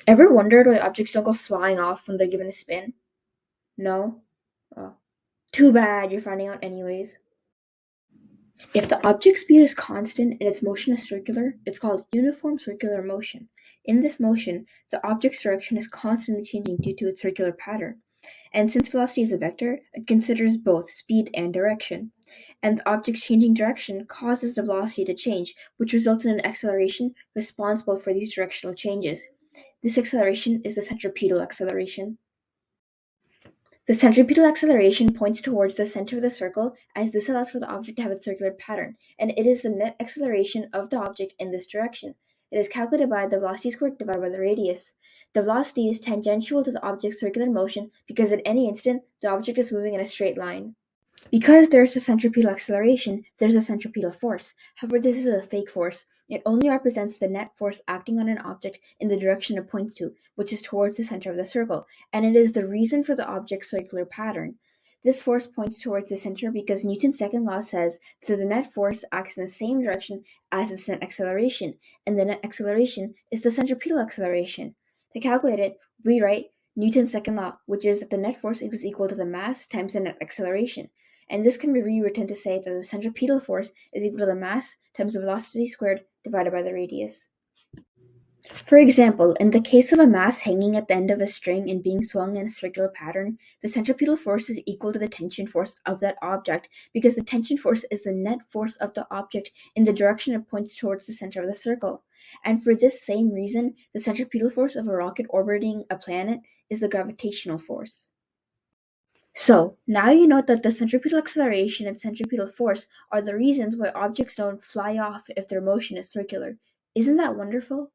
Ever wondered why objects don't go flying off when they're given a spin? No? Oh. Too bad, you're finding out anyways. If the object speed is constant and its motion is circular, it's called uniform circular motion. In this motion, the object's direction is constantly changing due to its circular pattern. And since velocity is a vector, it considers both speed and direction. And the object's changing direction causes the velocity to change, which results in an acceleration responsible for these directional changes. This acceleration is the centripetal acceleration. The centripetal acceleration points towards the center of the circle, as this allows for the object to have its circular pattern, and it is the net acceleration of the object in this direction. It is calculated by the velocity squared divided by the radius. The velocity is tangential to the object's circular motion because at any instant the object is moving in a straight line. Because there is a centripetal acceleration, there's a centripetal force. However, this is a fake force. It only represents the net force acting on an object in the direction it points to, which is towards the center of the circle, and it is the reason for the object's circular pattern. This force points towards the center because Newton's second law says that the net force acts in the same direction as its net acceleration, and the net acceleration is the centripetal acceleration. To calculate it, we write Newton's second law, which is that the net force is equal to the mass times the net acceleration. And this can be rewritten to say that the centripetal force is equal to the mass times the velocity squared divided by the radius. For example, in the case of a mass hanging at the end of a string and being swung in a circular pattern, the centripetal force is equal to the tension force of that object because the tension force is the net force of the object in the direction it points towards the center of the circle. And for this same reason, the centripetal force of a rocket orbiting a planet is the gravitational force. So, now you know that the centripetal acceleration and centripetal force are the reasons why objects don't fly off if their motion is circular. Isn't that wonderful?